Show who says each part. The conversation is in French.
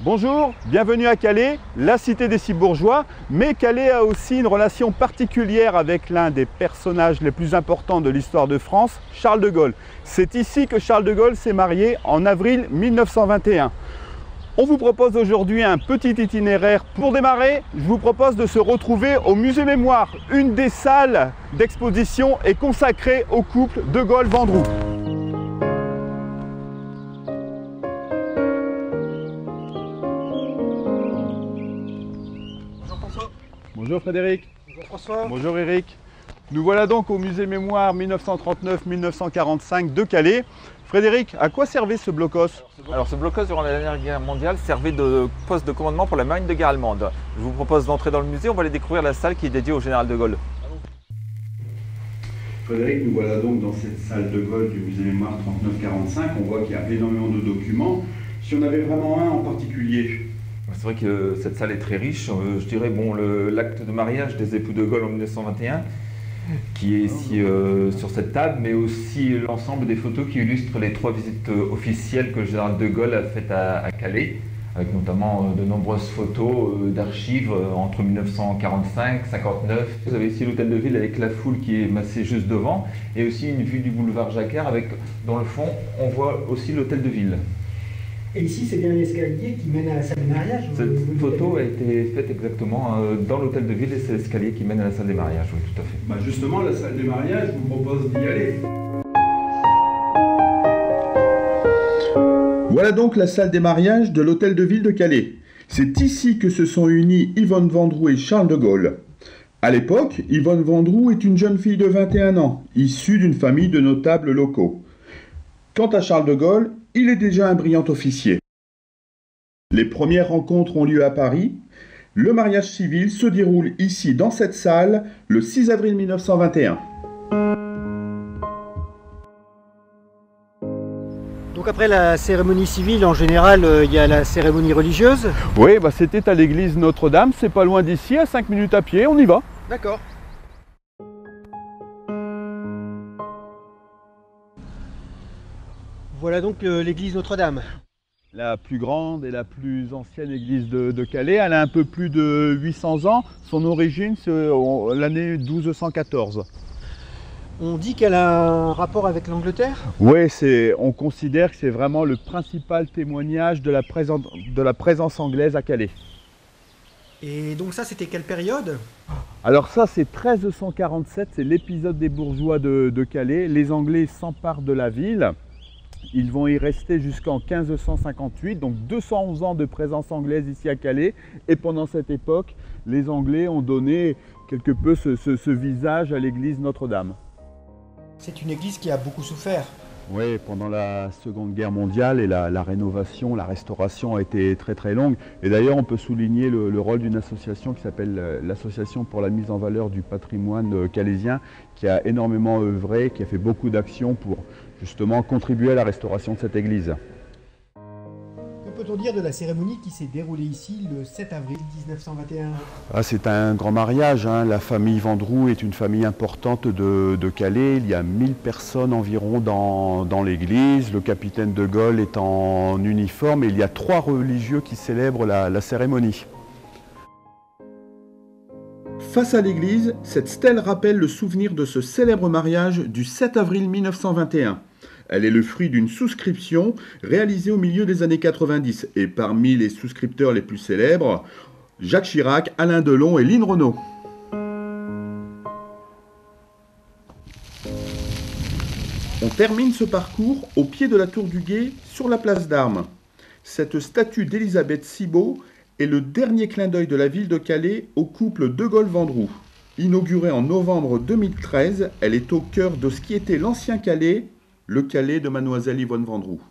Speaker 1: Bonjour, bienvenue à Calais, la cité des Cibourgeois, mais Calais a aussi une relation particulière avec l'un des personnages les plus importants de l'histoire de France, Charles de Gaulle. C'est ici que Charles de Gaulle s'est marié en avril 1921. On vous propose aujourd'hui un petit itinéraire. Pour démarrer, je vous propose de se retrouver au Musée Mémoire. Une des salles d'exposition est consacrée au couple de Gaulle-Vendroux. Bonjour Frédéric.
Speaker 2: Bonjour François.
Speaker 1: Bonjour Eric. Nous voilà donc au Musée Mémoire 1939-1945 de Calais. Frédéric, à quoi servait ce blocos?
Speaker 3: Alors ce blocos durant la dernière guerre mondiale servait de poste de commandement pour la marine de guerre allemande. Je vous propose d'entrer dans le musée, on va aller découvrir la salle qui est dédiée au général de Gaulle.
Speaker 1: Frédéric, nous voilà donc dans cette salle de Gaulle du Musée Mémoire 39-45. On voit qu'il y a énormément de documents. Si on avait vraiment un en particulier?
Speaker 3: C'est vrai que cette salle est très riche. Je dirais bon, l'acte de mariage des époux de Gaulle en 1921, qui est ici sur cette table, mais aussi l'ensemble des photos qui illustrent les 3 visites officielles que le général de Gaulle a faites à Calais, avec notamment de nombreuses photos d'archives entre 1945 et 1959. Vous avez ici l'hôtel de ville avec la foule qui est massée juste devant, et aussi une vue du boulevard Jacquard avec, dans le fond, on voit aussi l'hôtel de ville.
Speaker 2: Et ici, c'est bien l'escalier qui mène à la salle de mariage?
Speaker 3: Cette photo a été faite exactement dans l'hôtel de ville et c'est l'escalier qui mène à la salle des mariages, oui, tout à fait.
Speaker 1: Bah justement, la salle des mariages, je vous propose d'y aller. Voilà donc la salle des mariages de l'hôtel de ville de Calais. C'est ici que se sont unis Yvonne Vendroux et Charles de Gaulle. À l'époque, Yvonne Vendroux est une jeune fille de 21 ans, issue d'une famille de notables locaux. Quant à Charles de Gaulle, il est déjà un brillant officier. Les premières rencontres ont lieu à Paris. Le mariage civil se déroule ici, dans cette salle, le 6 avril 1921.
Speaker 2: Donc après la cérémonie civile, en général, il y a la cérémonie religieuse?
Speaker 1: Oui, c'était à l'église Notre-Dame, c'est pas loin d'ici, à 5 minutes à pied, on y va.
Speaker 2: D'accord. Voilà donc l'église Notre-Dame.
Speaker 1: La plus grande et la plus ancienne église de Calais, elle a un peu plus de 800 ans. Son origine, c'est l'année 1214.
Speaker 2: On dit qu'elle a un rapport avec l'Angleterre?
Speaker 1: Oui, on considère que c'est vraiment le principal témoignage de la présence anglaise à Calais.
Speaker 2: Et donc ça, c'était quelle période?
Speaker 1: Alors ça, c'est 1347, c'est l'épisode des bourgeois de Calais. Les Anglais s'emparent de la ville. Ils vont y rester jusqu'en 1558, donc 211 ans de présence anglaise ici à Calais. Et pendant cette époque, les Anglais ont donné quelque peu ce visage à l'église Notre-Dame.
Speaker 2: C'est une église qui a beaucoup souffert.
Speaker 1: Oui, pendant la Seconde Guerre mondiale et la rénovation, la restauration a été très très longue. Et d'ailleurs, on peut souligner le rôle d'une association qui s'appelle l'Association pour la mise en valeur du patrimoine calaisien, qui a énormément œuvré, qui a fait beaucoup d'actions pour justement contribuer à la restauration de cette église.
Speaker 2: Que peut-on dire de la cérémonie qui s'est déroulée ici le 7 avril 1921?
Speaker 1: C'est un grand mariage, hein. La famille Vendroux est une famille importante de Calais. Il y a 1000 personnes environ dans l'église. Le capitaine de Gaulle est en uniforme et il y a 3 religieux qui célèbrent la cérémonie. Face à l'église, cette stèle rappelle le souvenir de ce célèbre mariage du 7 avril 1921. Elle est le fruit d'une souscription réalisée au milieu des années 90. Et parmi les souscripteurs les plus célèbres, Jacques Chirac, Alain Delon et Lynn Renault. On termine ce parcours au pied de la Tour du Guet, sur la place d'Armes. Cette statue d'Élisabeth Cibot est le dernier clin d'œil de la ville de Calais au couple de Gaulle-Vendroux. Inaugurée en novembre 2013, elle est au cœur de ce qui était l'ancien Calais, le Calais de mademoiselle Yvonne Vendroux.